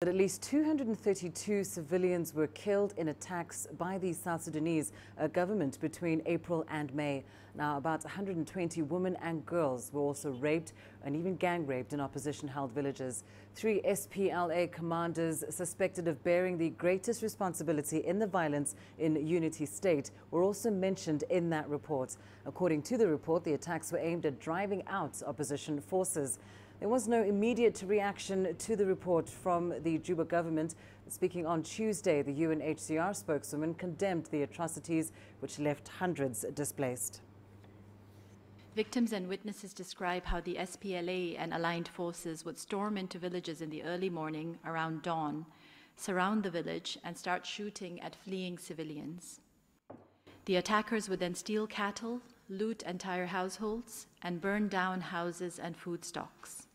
At least 232 civilians were killed in attacks by the South Sudanese government between April and May. Now, about 120 women and girls were also raped and even gang raped in opposition-held villages. 3 SPLA commanders suspected of bearing the greatest responsibility in the violence in Unity State were also mentioned in that report. According to the report, the attacks were aimed at driving out opposition forces. There was no immediate reaction to the report from the Juba government. Speaking on Tuesday, the UNHCR spokeswoman condemned the atrocities which left hundreds displaced. Victims and witnesses describe how the SPLA and aligned forces would storm into villages in the early morning around dawn, surround the village, and start shooting at fleeing civilians. The attackers would then steal cattle, loot entire households, and burn down houses and food stocks.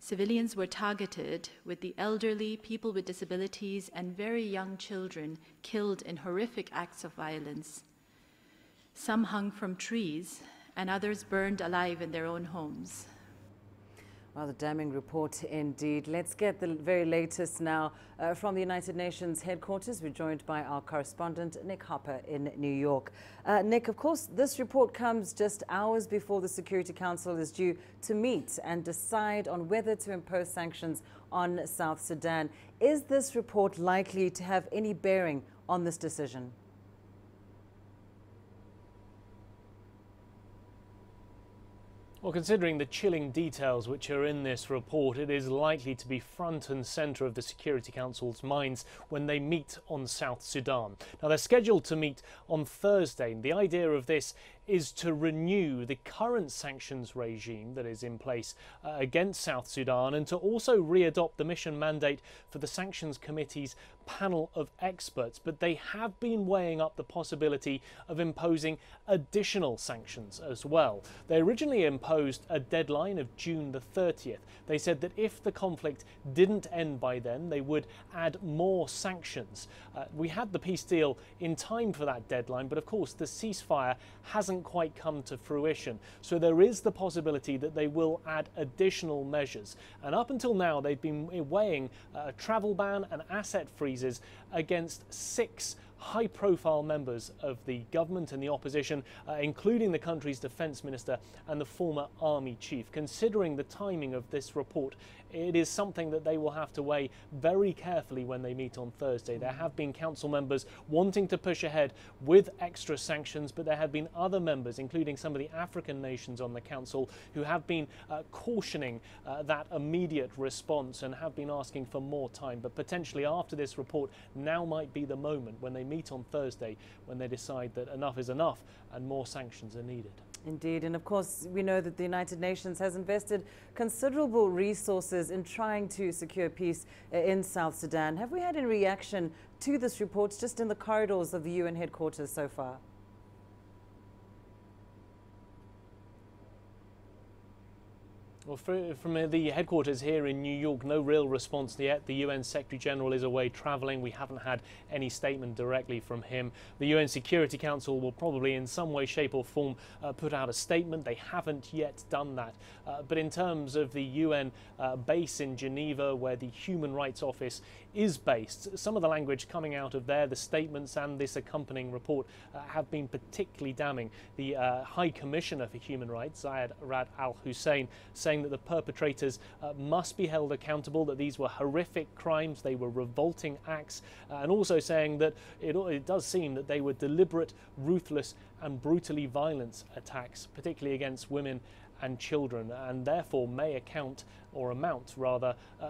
Civilians were targeted, with the elderly, people with disabilities, and very young children killed in horrific acts of violence. Some hung from trees, and others burned alive in their own homes. Well, the damning report indeed. Let's get the very latest now from the United Nations headquarters. We're joined by our correspondent, Nick Harper in New York. Nick, of course, this report comes just hours before the Security Council is due to meet and decide on whether to impose sanctions on South Sudan. Is this report likely to have any bearing on this decision? Well, considering the chilling details which are in this report, it is likely to be front and centre of the Security Council's minds when they meet on South Sudan. Now, they're scheduled to meet on Thursday. The idea of this is to renew the current sanctions regime that is in place against South Sudan, and to also re-adopt the mission mandate for the Sanctions Committee's panel of experts. But they have been weighing up the possibility of imposing additional sanctions as well. They originally imposed a deadline of June the 30th. They said that if the conflict didn't end by then, they would add more sanctions. We had the peace deal in time for that deadline, but of course the ceasefire hasn't quite come to fruition. So there is the possibility that they will add additional measures. And up until now, they've been weighing a travel ban and asset freezes against 6 high-profile members of the government and the opposition, including the country's defence minister and the former army chief. Considering the timing of this report, it is something that they will have to weigh very carefully when they meet on Thursday. There have been council members wanting to push ahead with extra sanctions, but there have been other members, including some of the African nations on the council, who have been cautioning that immediate response and have been asking for more time. But potentially after this report, now might be the moment when they meet on Thursday, when they decide that enough is enough and more sanctions are needed. Indeed, and of course we know that the United Nations has invested considerable resources in trying to secure peace in South Sudan. Have we had any reaction to this report just in the corridors of the UN headquarters so far? Well, from the headquarters here in New York, no real response yet. The UN Secretary General is away travelling. We haven't had any statement directly from him. The UN Security Council will probably in some way, shape or form put out a statement. They haven't yet done that. But in terms of the UN base in Geneva, where the Human Rights Office is based, some of the language coming out of there, the statements and this accompanying report have been particularly damning. The High Commissioner for Human Rights, Zeid Ra'ad Al Hussein, saying that the perpetrators must be held accountable, that these were horrific crimes, they were revolting acts, and also saying that it does seem that they were deliberate, ruthless and brutally violent attacks, particularly against women and children, and therefore may amount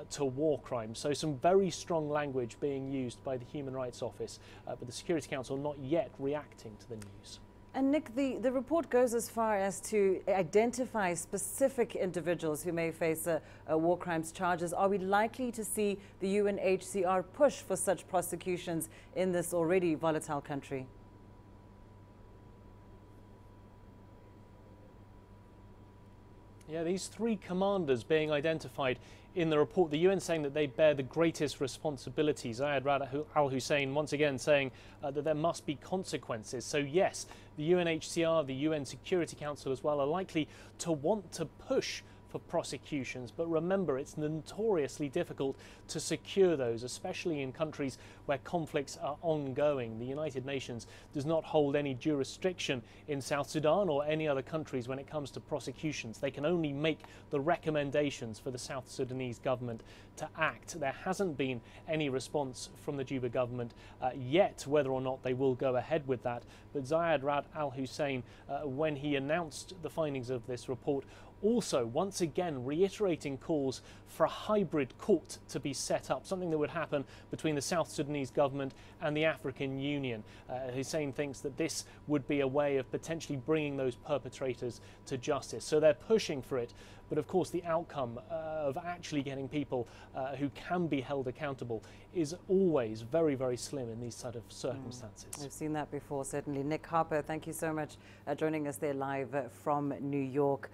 to war crimes. So some very strong language being used by the Human Rights Office, but the Security Council not yet reacting to the news. And Nick, the report goes as far as to identify specific individuals who may face war crimes charges. Are we likely to see the UNHCR push for such prosecutions in this already volatile country? Yeah, these 3 commanders being identified in the report, the UN saying that they bear the greatest responsibilities. Zeid Ra'ad Al Hussein once again saying that there must be consequences. So yes, the UNHCR, the UN Security Council as well, are likely to want to push for prosecutions. But remember, it's notoriously difficult to secure those, especially in countries where conflicts are ongoing. The United Nations does not hold any jurisdiction in South Sudan or any other countries when it comes to prosecutions. They can only make the recommendations for the South Sudanese government to act. There hasn't been any response from the Juba government yet, whether or not they will go ahead with that. But Zayed Ra'ad Al Hussein, when he announced the findings of this report, also once again reiterating calls for a hybrid court to be set up, something that would happen between the South Sudanese government and the African Union. Hussein thinks that this would be a way of potentially bringing those perpetrators to justice. So they're pushing for it. But of course, the outcome of actually getting people who can be held accountable is always very, very slim in these sort of circumstances. We've seen that before, certainly. Nick Harper, thank you so much joining us there live from New York.